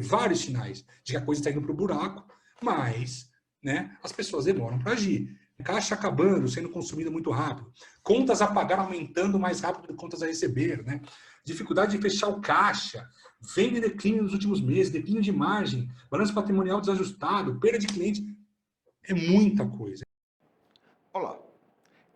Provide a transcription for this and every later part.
vários sinais de que a coisa está indo para o buraco, mas, né, as pessoas demoram para agir. Caixa acabando, sendo consumida muito rápido. Contas a pagar aumentando mais rápido do que contas a receber, né? Dificuldade de fechar o caixa, venda e declínio nos últimos meses, declínio de margem, balanço patrimonial desajustado, perda de cliente. É muita coisa. Olá,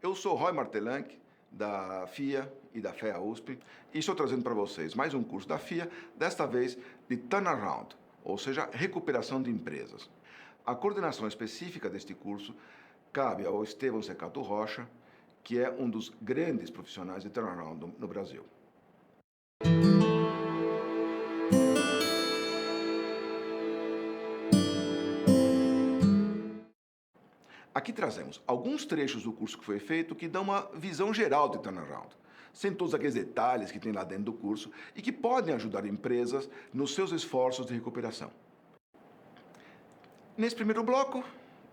eu sou Roy Martelanck, da FIA e da FEA USP, e estou trazendo para vocês mais um curso da FIA, desta vez de Turnaround, ou seja, recuperação de empresas. A coordenação específica deste curso cabe ao Estevão Secato Rocha, que é um dos grandes profissionais de turnaround no Brasil. Aqui trazemos alguns trechos do curso que foi feito que dão uma visão geral de turnaround, sem todos aqueles detalhes que tem lá dentro do curso e que podem ajudar empresas nos seus esforços de recuperação. Nesse primeiro bloco,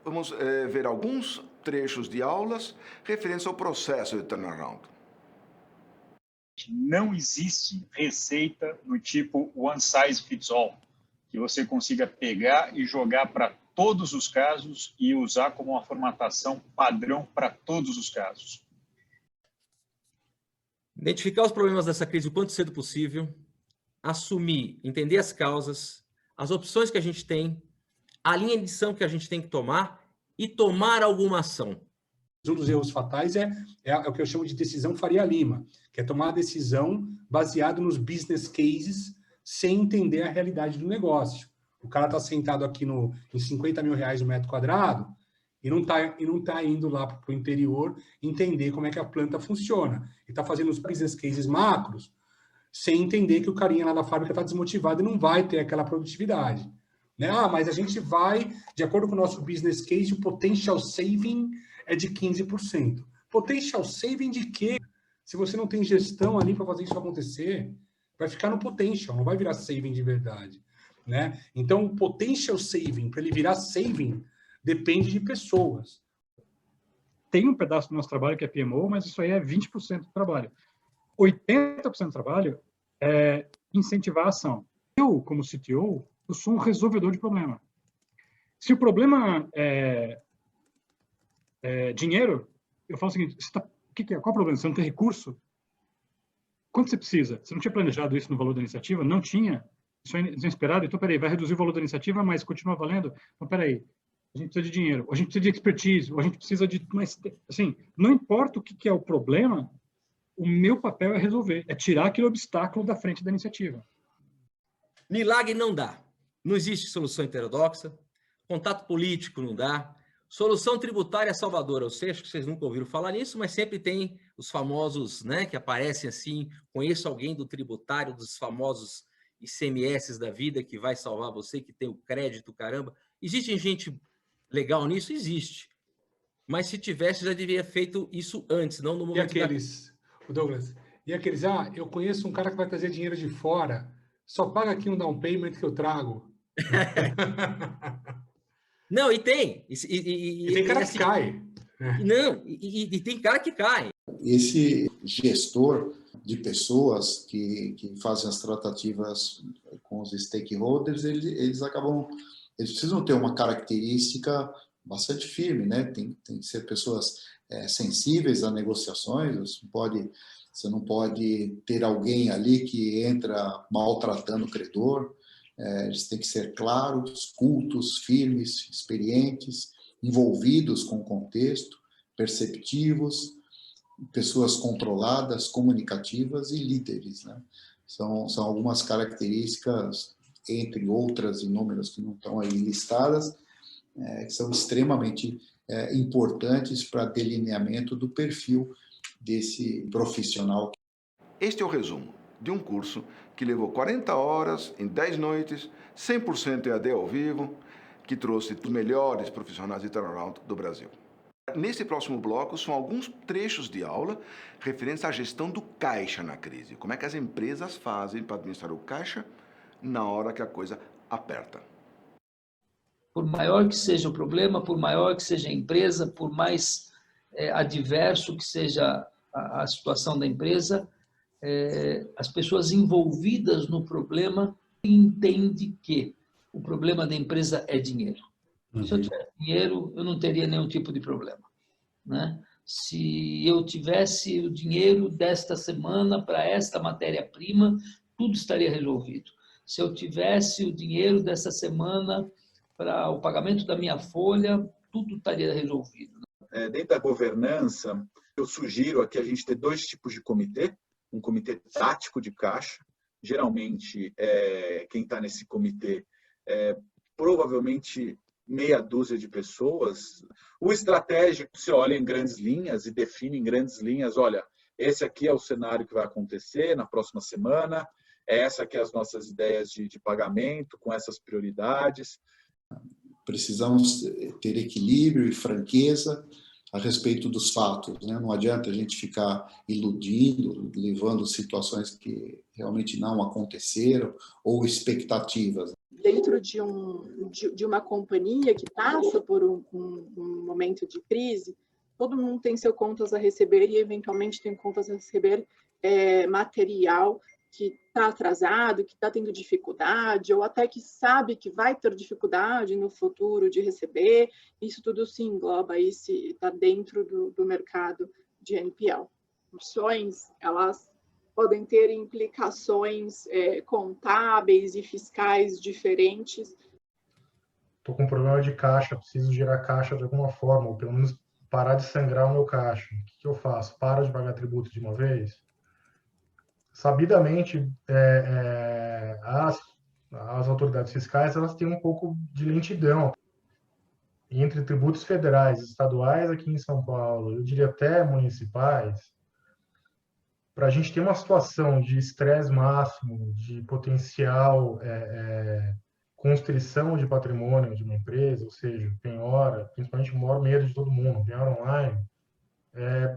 vamos ver alguns trechos de aulas referentes ao processo de turnaround. Não existe receita no tipo one size fits all, que você consiga pegar e jogar para todos os casos e usar como uma formatação padrão para todos os casos. Identificar os problemas dessa crise o quanto cedo possível, assumir, entender as causas, as opções que a gente tem, a linha de ação que a gente tem que tomar e tomar alguma ação. Um dos erros fatais é o que eu chamo de decisão Faria Lima, que é tomar a decisão baseado nos business cases sem entender a realidade do negócio. O cara está sentado aqui em 50 mil reais o metro quadrado e não tá indo lá para o interior entender como é que a planta funciona. Ele está fazendo os business cases macros sem entender que o carinha lá da fábrica está desmotivado e não vai ter aquela produtividade. Né? Ah, mas a gente vai, de acordo com o nosso business case, o potential saving é de 15%. Potential saving de quê? Se você não tem gestão ali para fazer isso acontecer, vai ficar no potential, não vai virar saving de verdade. Né? Então, o potential saving, para ele virar saving, depende de pessoas. Tem um pedaço do nosso trabalho que é PMO, mas isso aí é 20% do trabalho. 80% do trabalho é incentivar a ação. Eu, como CTO, eu sou um resolvedor de problema. Se o problema é dinheiro, eu falo o seguinte, qual é o problema? Você não tem recurso? Quanto você precisa? Você não tinha planejado isso no valor da iniciativa? Não tinha. Isso é inesperado. Então, peraí, vai reduzir o valor da iniciativa, mas continua valendo? Então, peraí, a gente precisa de dinheiro, ou a gente precisa de expertise, ou a gente precisa de... Mas, assim, não importa o que é o problema, o meu papel é resolver, é tirar aquele obstáculo da frente da iniciativa. Milagre não dá. Não existe solução heterodoxa. Contato político não dá. Solução tributária salvadora. Eu sei, acho que vocês nunca ouviram falar nisso, mas sempre tem os famosos, né, que aparecem assim, conheço alguém do tributário, dos famosos ICMS da vida que vai salvar você, que tem o crédito, caramba. Existe gente legal nisso? Existe. Mas se tivesse, já devia feito isso antes, não no momento... Douglas, eu conheço um cara que vai trazer dinheiro de fora, só paga aqui um down payment que eu trago. Não, e tem. E tem cara que cai. Não, e tem cara que cai. Esse gestor de pessoas que fazem as tratativas com os stakeholders, eles precisam ter uma característica bastante firme, né? Tem que ser pessoas sensíveis a negociações. Você não pode ter alguém ali que entra maltratando o credor. Eles têm que ser claros, cultos, firmes, experientes, envolvidos com o contexto, perceptivos, pessoas controladas, comunicativas e líderes, né? São algumas características, entre outras inúmeras que não estão aí listadas, que são extremamente importantes para delineamento do perfil desse profissional. Este é o resumo de um curso que levou 40 horas em 10 noites, 100% EAD ao vivo, que trouxe os melhores profissionais de turnaround do Brasil. Nesse próximo bloco são alguns trechos de aula referentes à gestão do caixa na crise. Como é que as empresas fazem para administrar o caixa na hora que a coisa aperta. Por maior que seja o problema, por maior que seja a empresa, por mais adverso que seja a situação da empresa, as pessoas envolvidas no problema entende que o problema da empresa é dinheiro. Se eu tivesse dinheiro, eu não teria nenhum tipo de problema, né? Se eu tivesse o dinheiro desta semana para esta matéria-prima, tudo estaria resolvido. Se eu tivesse o dinheiro dessa semana para o pagamento da minha folha, tudo estaria resolvido. Dentro da governança, eu sugiro aqui a gente ter 2 tipos de comitê. Um comitê tático de caixa. Geralmente, quem está nesse comitê provavelmente meia dúzia de pessoas. O estratégico, você olha em grandes linhas e define em grandes linhas, olha, esse aqui é o cenário que vai acontecer na próxima semana, essa aqui é as nossas ideias de pagamento, com essas prioridades. Precisamos ter equilíbrio e franqueza a respeito dos fatos, né? Não adianta a gente ficar iludindo, levando situações que realmente não aconteceram ou expectativas. Dentro de uma companhia que passa por um momento de crise, todo mundo tem seus contas a receber e, eventualmente, tem contas a receber material que está atrasado, que está tendo dificuldade, ou até que sabe que vai ter dificuldade no futuro de receber. Isso tudo se engloba e está dentro do mercado de NPL. Opções, elas podem ter implicações contábeis e fiscais diferentes. Estou com um problema de caixa, preciso gerar caixa de alguma forma, ou pelo menos parar de sangrar o meu caixa. O que eu faço? Paro de pagar tributo de uma vez? Sabidamente, as autoridades fiscais elas têm um pouco de lentidão. Entre tributos federais e estaduais aqui em São Paulo, eu diria até municipais, para a gente ter uma situação de estresse máximo, de potencial constrição de patrimônio de uma empresa, ou seja, penhora, principalmente o maior medo de todo mundo, penhora online,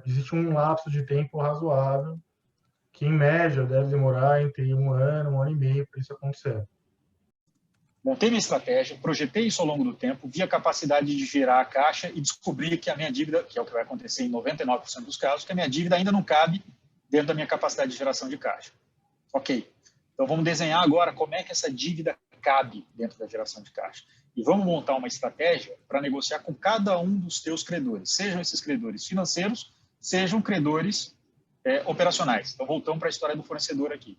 existe um lapso de tempo razoável que, em média, deve demorar entre 1 ano, 1 ano e meio para isso acontecer. Montei minha estratégia, projetei isso ao longo do tempo, vi a capacidade de gerar a caixa e descobri que a minha dívida, que é o que vai acontecer em 99% dos casos, que a minha dívida ainda não cabe dentro da minha capacidade de geração de caixa. Ok, então vamos desenhar agora como é que essa dívida cabe dentro da geração de caixa. E vamos montar uma estratégia para negociar com cada um dos teus credores, sejam esses credores financeiros, sejam credores operacionais. Então, voltamos para a história do fornecedor aqui.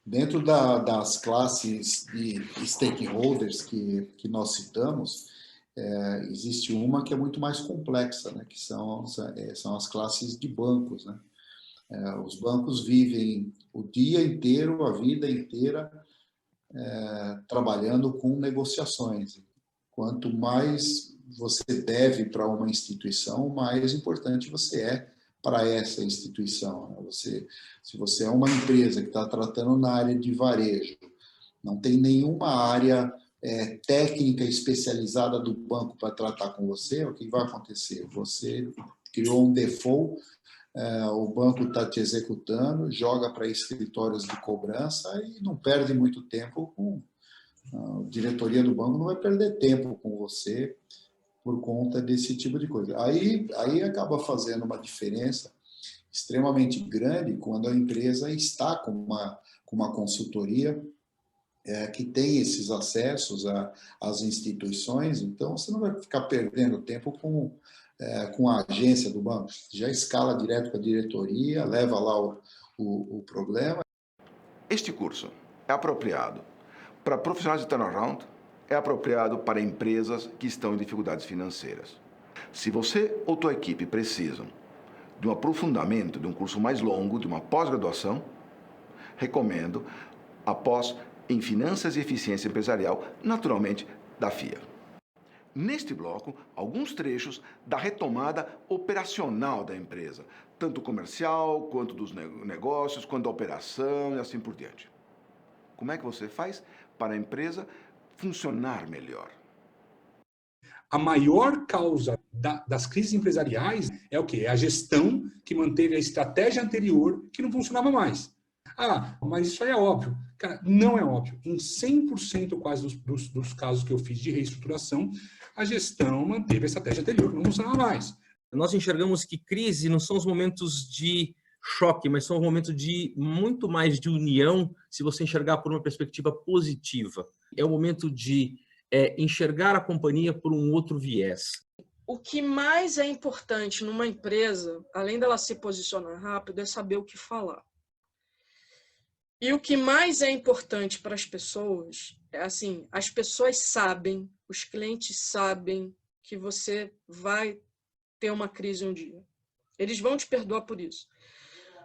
Dentro das classes de stakeholders que nós citamos, existe uma que é muito mais complexa, né? Que são as classes de bancos, né? Os bancos vivem o dia inteiro, a vida inteira, trabalhando com negociações. Quanto mais você deve para uma instituição, mais importante você é para essa instituição. Se você é uma empresa que está tratando na área de varejo, não tem nenhuma área técnica especializada do banco para tratar com você, o que vai acontecer? Você criou um default, o banco está te executando, joga para escritórios de cobrança e não perde muito tempo com... A diretoria do banco não vai perder tempo com você por conta desse tipo de coisa. Aí acaba fazendo uma diferença extremamente grande quando a empresa está com uma consultoria que tem esses acessos às instituições, então você não vai ficar perdendo tempo com a agência do banco, já escala direto para a diretoria, leva lá o problema. Este curso é apropriado para profissionais de turnaround, é apropriado para empresas que estão em dificuldades financeiras. Se você ou tua equipe precisam de um aprofundamento, de um curso mais longo, de uma pós-graduação, recomendo a pós em Finanças e Eficiência Empresarial, naturalmente da FIA. Neste bloco, alguns trechos da retomada operacional da empresa, tanto comercial, quanto dos negócios, quanto da operação e assim por diante. Como é que você faz para a empresa funcionar melhor? A maior causa das crises empresariais é o quê? É a gestão que manteve a estratégia anterior que não funcionava mais. Ah, mas isso aí é óbvio. Cara, não é óbvio. Em 100% quase dos casos que eu fiz de reestruturação, a gestão manteve a estratégia anterior que não funcionava mais. Nós enxergamos que crise não são os momentos de choque, mas são momentos de muito mais de união, se você enxergar por uma perspectiva positiva. É o momento de enxergar a companhia por um outro viés. O que mais é importante numa empresa, além dela se posicionar rápido, é saber o que falar. E o que mais é importante para as pessoas é assim, as pessoas sabem, os clientes sabem que você vai ter uma crise um dia. Eles vão te perdoar por isso.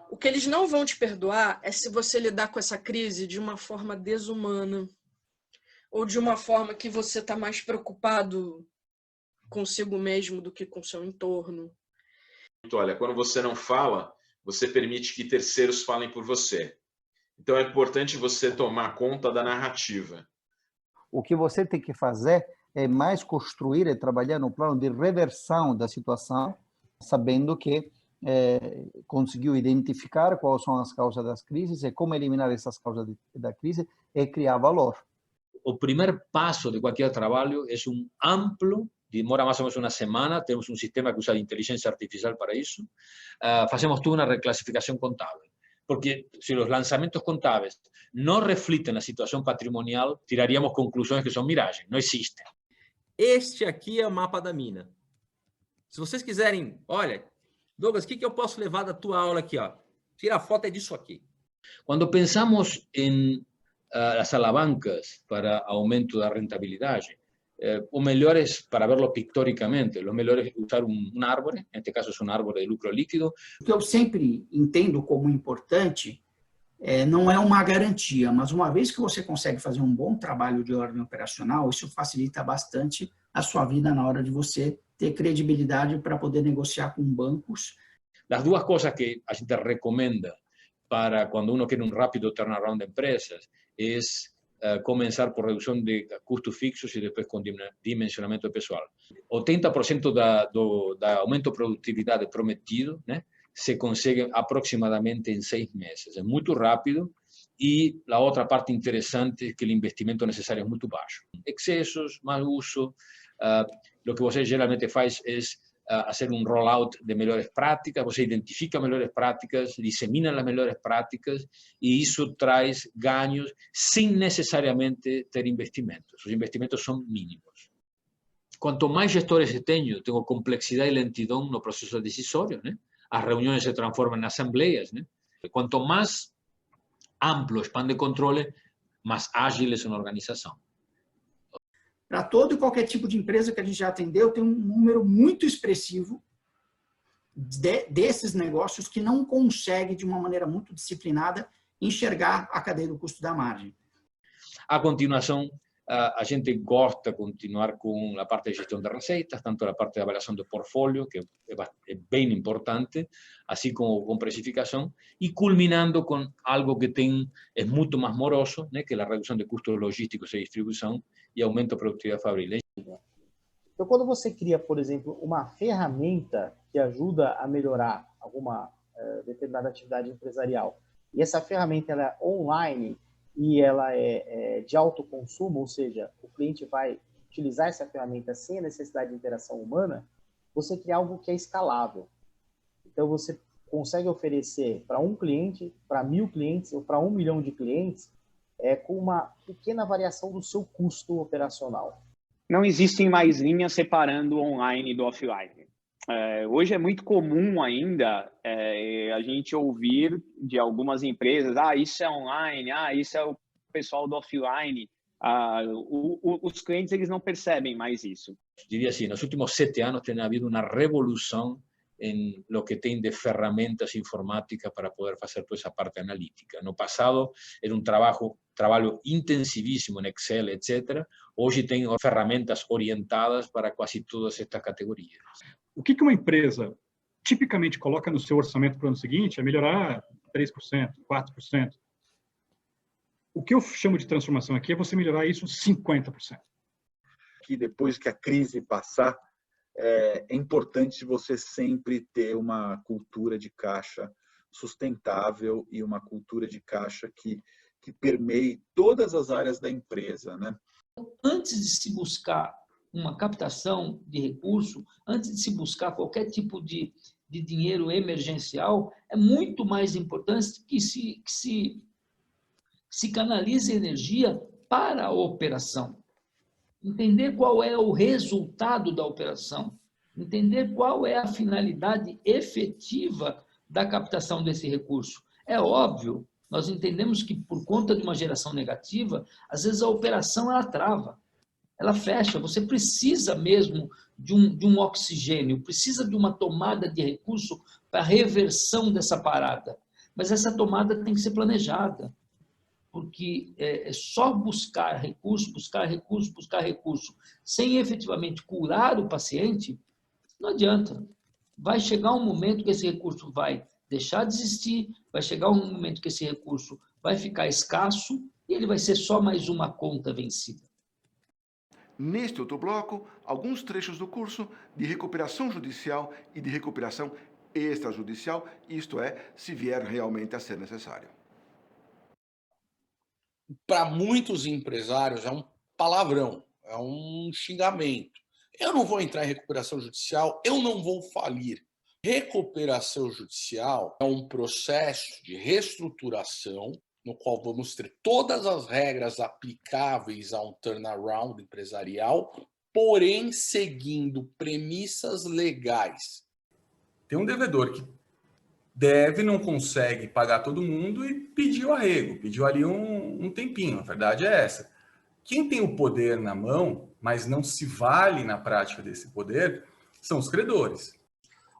O que eles não vão te perdoar é se você lidar com essa crise de uma forma desumana ou de uma forma que você está mais preocupado consigo mesmo do que com seu entorno. Olha, quando você não fala, você permite que terceiros falem por você. Então é importante você tomar conta da narrativa. O que você tem que fazer é mais construir e trabalhar no plano de reversão da situação, sabendo que conseguiu identificar quais são as causas das crises e como eliminar essas causas da crise e criar valor. O primer paso de cualquier trabajo es un amplio, demora más o menos una semana, tenemos un sistema que usa inteligencia artificial para eso, hacemos toda una reclasificación contable. Porque si los lanzamientos contables no reflejan la situación patrimonial, tiraríamos conclusiones que son miragens, no existen. Este aqui é o mapa da mina. Se vocês quiserem, olha, Douglas, o que eu posso levar da tua aula aqui? Ó? Tira a foto é disso aqui. Quando pensamos em as alavancas para aumento da rentabilidade, o melhor é, para verlo pictoricamente, o melhor é usar um árvore, neste caso é um árvore de lucro líquido. O que eu sempre entendo como importante não é uma garantia, mas uma vez que você consegue fazer um bom trabalho de ordem operacional, isso facilita bastante a sua vida na hora de você ter credibilidade para poder negociar com bancos. As duas coisas que a gente recomenda para quando uno quer um rápido turnaround de empresas é começar por redução de custos fixos e depois com dimensionamento pessoal. 80% da aumento de produtividade prometido, né, se consegue aproximadamente em 6 meses. É muito rápido e a outra parte interessante é que o investimento necessário é muito baixo. Excessos, mau uso, o que você geralmente faz é fazer um rollout de melhores práticas, você identifica melhores práticas, dissemina as melhores práticas e isso traz ganhos sem necessariamente ter investimentos. Os investimentos são mínimos. Quanto mais gestores eu tenho complexidade e lentidão no processo decisório, né? As reuniões se transformam em assembleias, né? Quanto mais amplo o span de controle, mais ágil é a organização. Para todo e qualquer tipo de empresa que a gente já atendeu, tem um número muito expressivo desses negócios que não consegue, de uma maneira muito disciplinada, enxergar a cadeia do custo da margem. A continuação, a gente gosta de continuar com a parte de gestão de receitas, tanto a parte de avaliação do portfólio, que é bem importante, assim como com precificação, e culminando com algo que é muito mais moroso, né, que é a redução de custos logísticos e distribuição e aumento da produtividade fabril. Então, quando você cria, por exemplo, uma ferramenta que ajuda a melhorar alguma determinada atividade empresarial, e essa ferramenta ela é online e ela é de autoconsumo, ou seja, o cliente vai utilizar essa ferramenta sem a necessidade de interação humana, você cria algo que é escalável. Então, você consegue oferecer para um cliente, para 1.000 clientes ou para 1 milhão de clientes, com uma pequena variação do seu custo operacional. Não existem mais linhas separando o online do offline. Hoje é muito comum ainda a gente ouvir de algumas empresas, isso é online, isso é o pessoal do offline. Os clientes eles não percebem mais isso. Diria assim, nos últimos 7 anos tem havido uma revolução em lo que tem de ferramentas informáticas para poder fazer toda essa parte analítica. No passado era um trabalho intensivíssimo em Excel, etc. Hoje tem ferramentas orientadas para quase todas estas categorias. O que uma empresa tipicamente coloca no seu orçamento para o ano seguinte é melhorar 3%, 4%. O que eu chamo de transformação aqui é você melhorar isso 50%. Que depois que a crise passar, é importante você sempre ter uma cultura de caixa sustentável e uma cultura de caixa que permeie todas as áreas da empresa, né? Antes de se buscar uma captação de recurso, antes de se buscar qualquer tipo de de dinheiro emergencial, é muito mais importante que se canalize energia para a operação. Entender qual é o resultado da operação, entender qual é a finalidade efetiva da captação desse recurso. É óbvio, nós entendemos que por conta de uma geração negativa, às vezes a operação ela trava, ela fecha, você precisa mesmo de um oxigênio, precisa de uma tomada de recurso para a reversão dessa parada. Mas essa tomada tem que ser planejada, porque é só buscar recurso, sem efetivamente curar o paciente, não adianta. Vai chegar um momento que esse recurso vai deixar de existir, vai chegar um momento que esse recurso vai ficar escasso e ele vai ser só mais uma conta vencida. Neste outro bloco, alguns trechos do curso de recuperação judicial e de recuperação extrajudicial, isto é, se vier realmente a ser necessário. Para muitos empresários é um palavrão, é um xingamento. Eu não vou entrar em recuperação judicial, eu não vou falir. Recuperação judicial é um processo de reestruturação no qual vamos ter todas as regras aplicáveis a um turnaround empresarial, porém seguindo premissas legais. Tem um devedor que deve, não consegue pagar todo mundo e pediu arrego, pediu ali um tempinho, a verdade é essa. Quem tem o poder na mão, mas não se vale na prática desse poder, são os credores.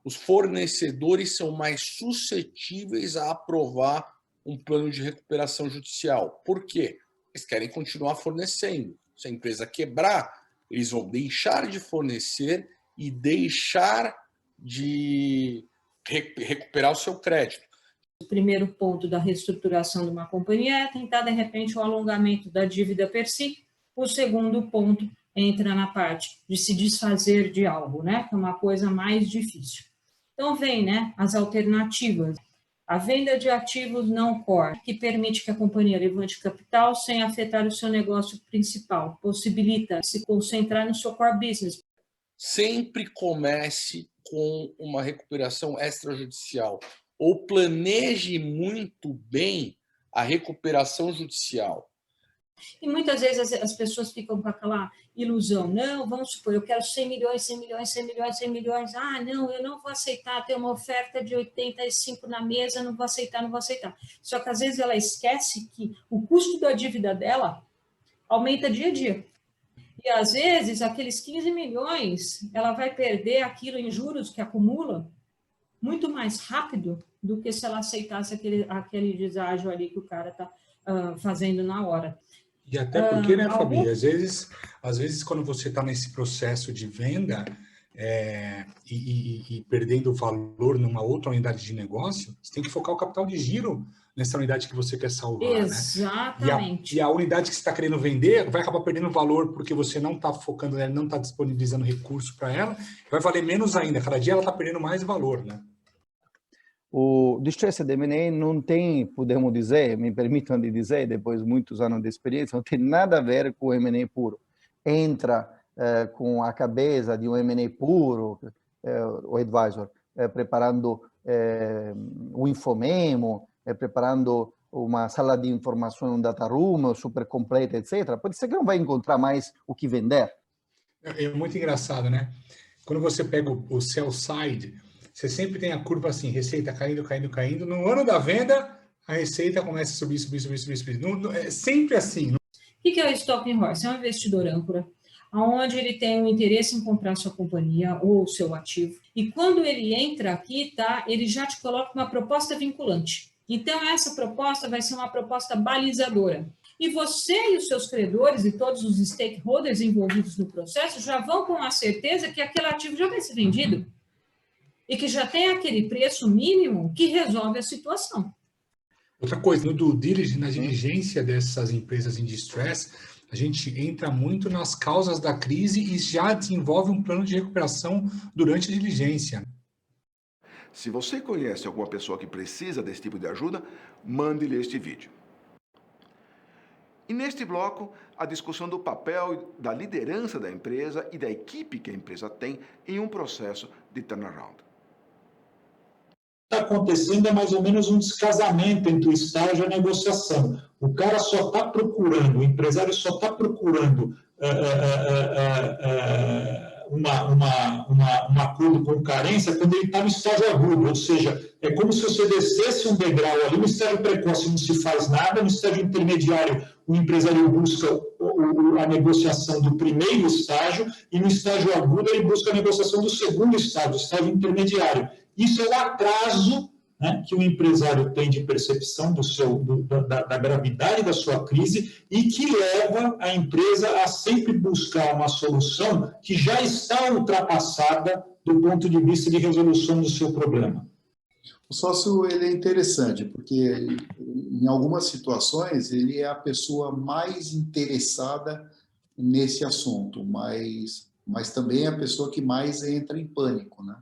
Os fornecedores são mais suscetíveis a aprovar um plano de recuperação judicial. Por quê? Eles querem continuar fornecendo. Se a empresa quebrar, eles vão deixar de fornecer e deixar de recuperar o seu crédito. O primeiro ponto da reestruturação de uma companhia é tentar, de repente, o alongamento da dívida per si. O segundo ponto entra na parte de se desfazer de algo, né? Que é uma coisa mais difícil. Então, vem, né, as alternativas. A venda de ativos não core, que permite que a companhia levante capital sem afetar o seu negócio principal, possibilita se concentrar no seu core business. Sempre comece com uma recuperação extrajudicial ou planeje muito bem a recuperação judicial. E muitas vezes as pessoas ficam com aquela ilusão, não, vamos supor, eu quero 100 milhões, 100 milhões, 100 milhões, 100 milhões, ah, não, eu não vou aceitar ter uma oferta de 85 na mesa, não vou aceitar, não vou aceitar. Só que às vezes ela esquece que o custo da dívida dela aumenta dia a dia. E às vezes aqueles 15 milhões, ela vai perder aquilo em juros que acumula muito mais rápido do que se ela aceitasse aquele deságio ali que o cara está fazendo na hora. E até porque, né, Fabi, às vezes quando você está nesse processo de venda e perdendo valor numa outra unidade de negócio, você tem que focar o capital de giro nessa unidade que você quer salvar. Exatamente. Né? E a unidade que você está querendo vender vai acabar perdendo valor porque você não está focando nela, não está disponibilizando recurso para ela, vai valer menos ainda. Cada dia ela está perdendo mais valor, né? O distress de M&A não tem, podemos dizer, me permitam de dizer, depois de muitos anos de experiência, não tem nada a ver com o M&A puro. Entra com a cabeça de um M&A puro, o advisor, preparando um infomemo, preparando uma sala de informação, um data room super completa, etc. Pode ser que não vai encontrar mais o que vender. É muito engraçado, né? Quando você pega o sell side, você sempre tem a curva assim, receita caindo, caindo, caindo. No ano da venda, a receita começa a subir, subir, subir, subir, subir. É sempre assim. O que é o Stocking Horse? É um investidor âncora, onde ele tem um interesse em comprar sua companhia ou seu ativo. E quando ele entra aqui, tá, ele já te coloca uma proposta vinculante. Então, essa proposta vai ser uma proposta balizadora. E você e os seus credores e todos os stakeholders envolvidos no processo já vão com a certeza que aquele ativo já vai ser vendido. E que já tem aquele preço mínimo que resolve a situação. Outra coisa, na diligência dessas empresas em distress, a gente entra muito nas causas da crise e já desenvolve um plano de recuperação durante a diligência. Se você conhece alguma pessoa que precisa desse tipo de ajuda, mande-lhe este vídeo. E neste bloco, a discussão do papel da liderança da empresa e da equipe que a empresa tem em um processo de turnaround. está acontecendo é mais ou menos um descasamento entre o estágio e a negociação. O cara só está procurando, o empresário só está procurando um acordo com carência quando ele está no estágio agudo, ou seja, é como se você descesse um degrau ali, no estágio precoce não se faz nada, no estágio intermediário o empresário busca a negociação do primeiro estágio e no estágio agudo ele busca a negociação do segundo estágio, estágio intermediário. Isso é o atraso, né, que o empresário tem de percepção da gravidade da sua crise e que leva a empresa a sempre buscar uma solução que já está ultrapassada do ponto de vista de resolução do seu problema. O sócio ele é interessante, porque em algumas situações ele é a pessoa mais interessada nesse assunto, mas também é a pessoa que mais entra em pânico, né?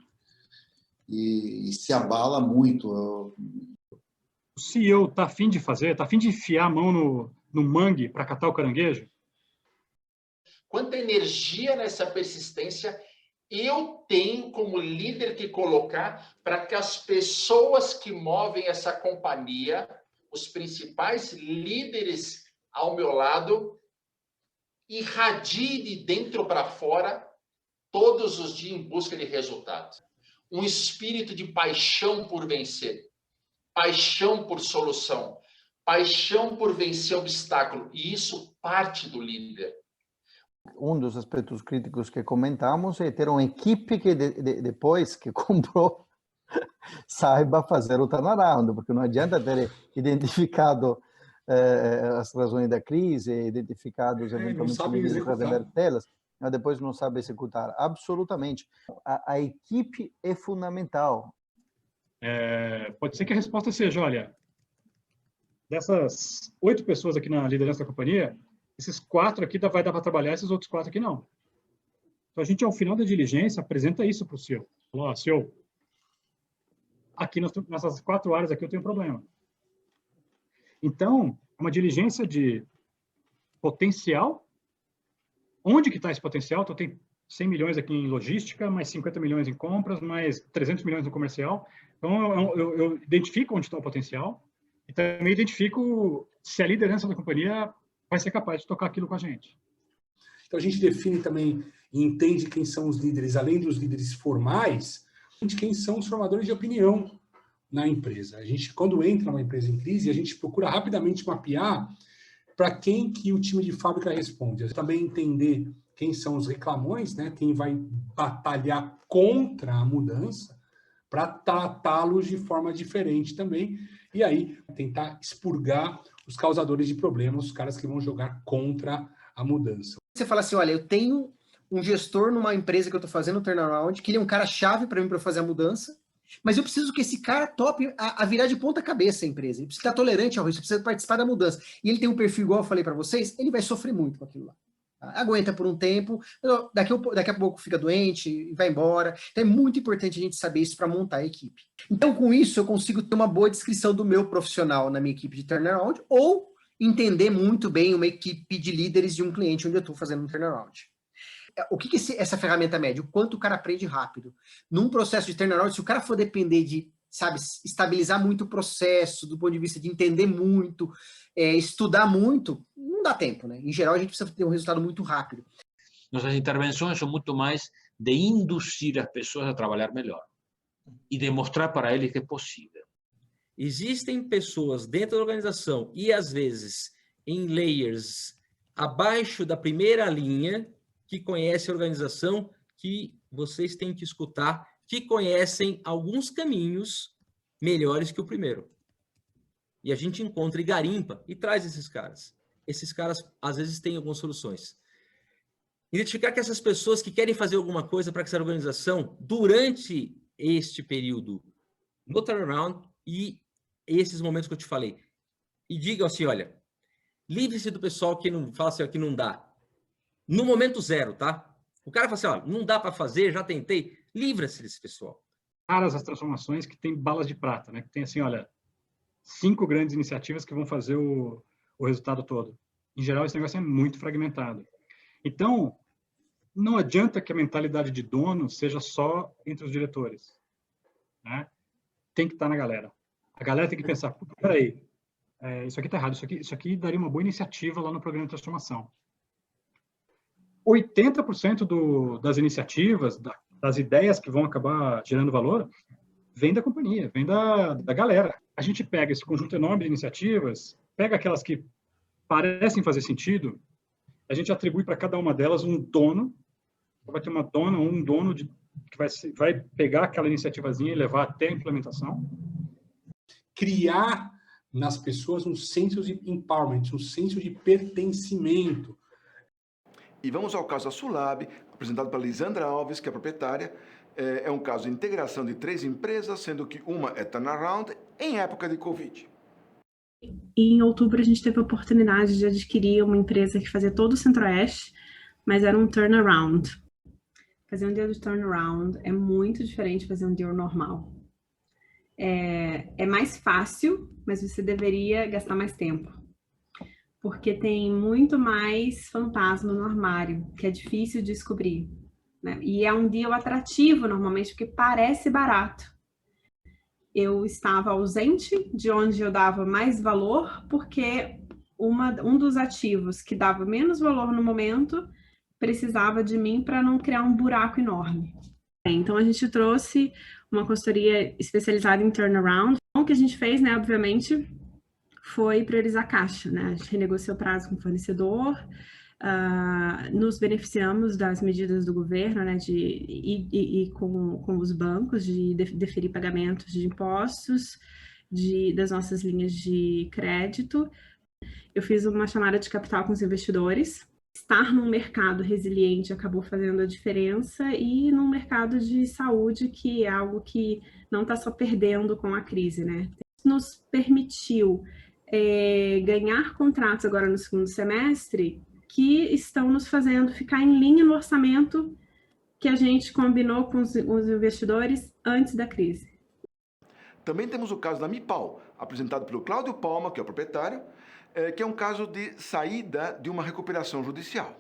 E se abala muito. O CEO está afim de fazer, está afim de enfiar a mão no mangue para catar o caranguejo? Quanta energia nessa persistência eu tenho como líder que colocar para que as pessoas que movem essa companhia, os principais líderes ao meu lado, irradiem de dentro para fora todos os dias em busca de resultados. Um espírito de paixão por vencer, paixão por solução, paixão por vencer obstáculo. E isso parte do líder. Um dos aspectos críticos que comentamos é ter uma equipe que depois que comprou saiba fazer o turnaround, porque não adianta ter identificado as razões da crise, identificado os eventualmente para revertê-las, mas depois não sabe executar. Absolutamente. A equipe é fundamental. Pode ser que a resposta seja, olha, dessas 8 pessoas aqui na liderança da companhia, esses 4 aqui vai dar para trabalhar, esses outros 4 aqui não. Então, a gente, ao final da diligência, apresenta isso para o CEO. Falou, CEO, aqui nessas 4 áreas aqui eu tenho um problema. Então, uma diligência de potencial. Onde que está esse potencial? Então, tem 100 milhões aqui em logística, mais 50 milhões em compras, mais 300 milhões no comercial. Então, eu identifico onde está o potencial e também identifico se a liderança da companhia vai ser capaz de tocar aquilo com a gente. Então, a gente define também e entende quem são os líderes, além dos líderes formais, de quem são os formadores de opinião na empresa. A gente, quando entra numa empresa em crise, a gente procura rapidamente mapear para quem que o time de fábrica responde. Também entender quem são os reclamões, né? Quem vai batalhar contra a mudança, para tratá-los de forma diferente também. E aí, tentar expurgar os causadores de problemas, os caras que vão jogar contra a mudança. Você fala assim, olha, eu tenho um gestor numa empresa que eu estou fazendo o turnaround, que ele é um cara chave para mim para fazer a mudança, mas eu preciso que esse cara tope a virar de ponta cabeça a empresa. Ele precisa estar tolerante ao risco, precisa participar da mudança. E ele tem um perfil igual eu falei para vocês, ele vai sofrer muito com aquilo lá. Aguenta por um tempo, daqui a pouco fica doente e vai embora. Então é muito importante a gente saber isso para montar a equipe. Então, com isso, eu consigo ter uma boa descrição do meu profissional na minha equipe de turnaround ou entender muito bem uma equipe de líderes de um cliente onde eu estou fazendo um turnaround. O que essa ferramenta mede? O quanto o cara aprende rápido. Num processo de turnaround, se o cara for depender de, sabe, estabilizar muito o processo, do ponto de vista de entender muito, estudar muito, não dá tempo, né? Em geral, a gente precisa ter um resultado muito rápido. Nossas intervenções são muito mais de induzir as pessoas a trabalhar melhor e demonstrar para eles que é possível. Existem pessoas dentro da organização e, às vezes, em layers abaixo da primeira linha que conhecem a organização, que vocês têm que escutar, que conhecem alguns caminhos melhores que o primeiro. E a gente encontra e garimpa e traz esses caras. Esses caras, às vezes, têm algumas soluções. Identificar que essas pessoas que querem fazer alguma coisa para que essa organização, durante este período, no turnaround e esses momentos que eu te falei, e digam assim, olha, livre-se do pessoal que não fala assim, que não dá. No momento zero, tá? O cara fala assim, ó, não dá para fazer, já tentei, livra-se desse pessoal. Raras as transformações que tem balas de prata, né? Que tem assim, olha, 5 grandes iniciativas que vão fazer o resultado todo. Em geral, esse negócio é muito fragmentado. Então, não adianta que a mentalidade de dono seja só entre os diretores, né? tem que estar na galera. A galera tem que pensar, peraí, isso aqui está errado, isso aqui daria uma boa iniciativa lá no programa de transformação. 80% das iniciativas, das ideias que vão acabar gerando valor, vem da companhia, vem da galera. A gente pega esse conjunto enorme de iniciativas, pega aquelas que parecem fazer sentido, a gente atribui para cada uma delas um dono, vai ter uma dona ou um dono que vai pegar aquela iniciativazinha e levar até a implementação. Criar nas pessoas um senso de empowerment, um senso de pertencimento. E vamos ao caso da Sulab, apresentado pela Lisandra Alves, que é a proprietária. É um caso de integração de 3 empresas, sendo que uma é turnaround em época de Covid. Em outubro, a gente teve a oportunidade de adquirir uma empresa que fazia todo o Centro-Oeste, mas era um turnaround. Fazer um deal de turnaround é muito diferente de fazer um deal normal. É mais fácil, mas você deveria gastar mais tempo. Porque tem muito mais fantasma no armário, que é difícil de descobrir, né? E é um deal atrativo, normalmente, porque parece barato. Eu estava ausente de onde eu dava mais valor, porque um dos ativos que dava menos valor no momento precisava de mim para não criar um buraco enorme. Então, a gente trouxe uma consultoria especializada em turnaround. O que a gente fez, né, obviamente, foi priorizar a caixa, né? A gente renegociou o prazo com o fornecedor, nos beneficiamos das medidas do governo, né, e com os bancos de deferir pagamentos de impostos, das nossas linhas de crédito. Eu fiz uma chamada de capital com os investidores. Estar num mercado resiliente acabou fazendo a diferença, e num mercado de saúde, que é algo que não está só perdendo com a crise, né? Nos permitiu ganhar contratos agora no segundo semestre que estão nos fazendo ficar em linha no orçamento que a gente combinou com os investidores antes da crise. Também temos o caso da Mipal, apresentado pelo Cláudio Palma, que é o proprietário, que é um caso de saída de uma recuperação judicial.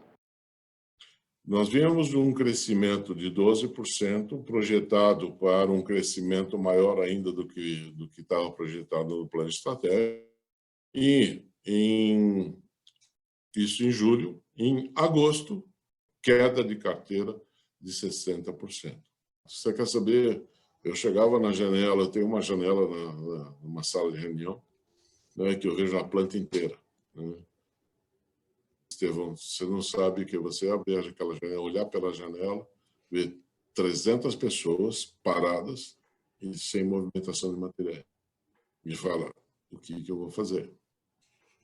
Nós vimos um crescimento de 12%, projetado para um crescimento maior ainda do que estava projetado no plano estratégico. E isso em julho. Em agosto, queda de carteira de 60%. Você quer saber? Eu chegava na janela, eu tenho uma janela numa sala de reunião, né, que eu vejo a planta inteira. Né? Estevão, você não sabe que você abrir aquela janela, olhar pela janela, ver 300 pessoas paradas e sem movimentação de material. Me fala, o que eu vou fazer?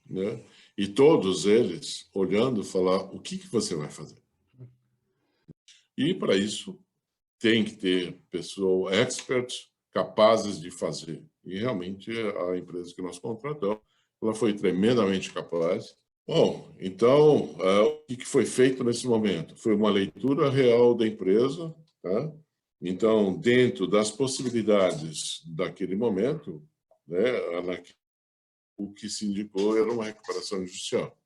Né? E todos eles olhando, falar, o que você vai fazer? E para isso tem que ter pessoas, experts, capazes de fazer. E realmente a empresa que nós contratamos, ela foi tremendamente capaz. Bom, então, o que foi feito nesse momento? Foi uma leitura real da empresa, tá? Então, dentro das possibilidades daquele momento, né, o que se indicou era uma recuperação judicial.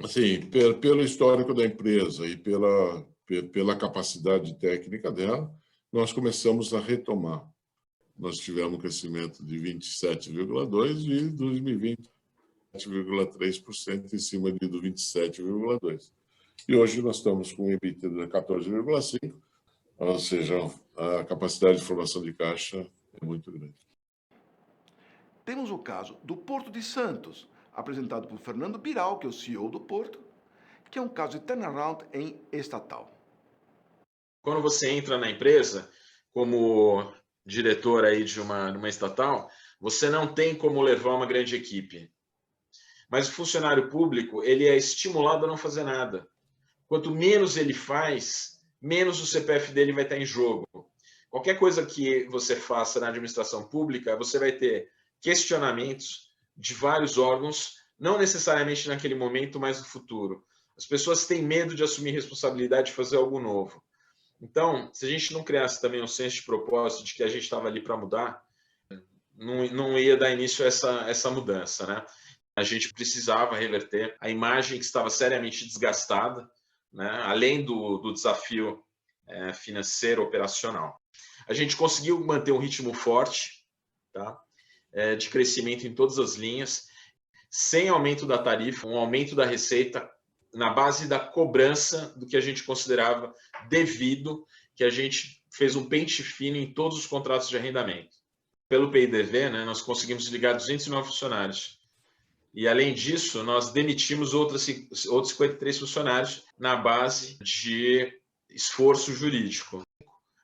Assim, pelo histórico da empresa e pela capacidade técnica dela, nós começamos a retomar. Nós tivemos um crescimento de 27,2% e 2020, 7,3% em cima do 27,2%. E hoje nós estamos com um EBITDA de 14,5%, ou seja, a capacidade de formação de caixa é muito grande. Temos o caso do Porto de Santos, apresentado por Fernando Biral, que é o CEO do Porto, que é um caso de turnaround em estatal. Quando você entra na empresa, como diretor aí de uma estatal, você não tem como levar uma grande equipe. Mas o funcionário público, ele é estimulado a não fazer nada. Quanto menos ele faz, menos o CPF dele vai estar em jogo. Qualquer coisa que você faça na administração pública, você vai ter questionamentos de vários órgãos, não necessariamente naquele momento, mas no futuro. As pessoas têm medo de assumir responsabilidade de fazer algo novo. Então, se a gente não criasse também um senso de propósito de que a gente estava ali para mudar, não ia dar início a essa mudança, né? A gente precisava reverter a imagem que estava seriamente desgastada, né? Além do desafio financeiro operacional. A gente conseguiu manter um ritmo forte, tá? De crescimento em todas as linhas, sem aumento da tarifa, um aumento da receita na base da cobrança do que a gente considerava devido, que a gente fez um pente fino em todos os contratos de arrendamento. Pelo PIDV, né, nós conseguimos desligar 209 funcionários. E, além disso, nós demitimos outros 53 funcionários na base de esforço jurídico.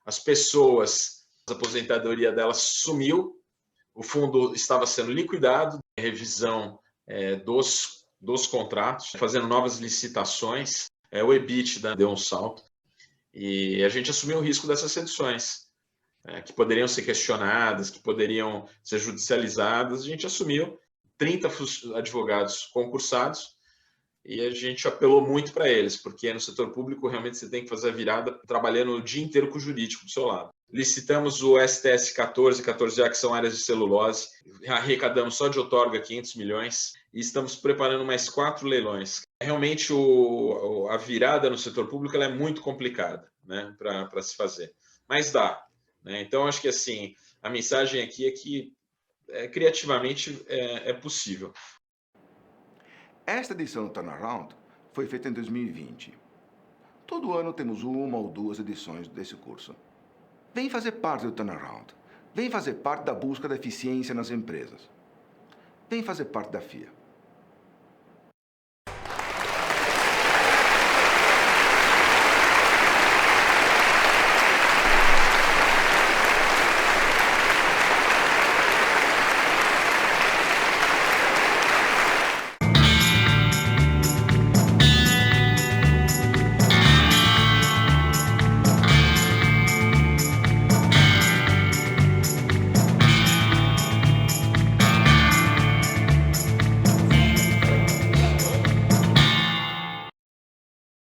As pessoas, a aposentadoria delas sumiu, o fundo estava sendo liquidado, revisão dos contratos, fazendo novas licitações, o EBITDA deu um salto, e a gente assumiu o risco dessas reduções, que poderiam ser questionadas, que poderiam ser judicializadas, a gente assumiu 30 advogados concursados, e a gente apelou muito para eles, porque no setor público realmente você tem que fazer a virada trabalhando o dia inteiro com o jurídico do seu lado. Licitamos o STS 14, 14A, que são áreas de celulose, arrecadamos só de outorga 500 milhões e estamos preparando mais 4 leilões. Realmente a virada no setor público ela é muito complicada, né, para se fazer, mas dá, né? Então, acho que assim, a mensagem aqui é que criativamente é possível. Esta edição do Turnaround foi feita em 2020. Todo ano temos 1 ou 2 edições desse curso. Vem fazer parte do Turnaround. Vem fazer parte da busca da eficiência nas empresas. Vem fazer parte da FIA.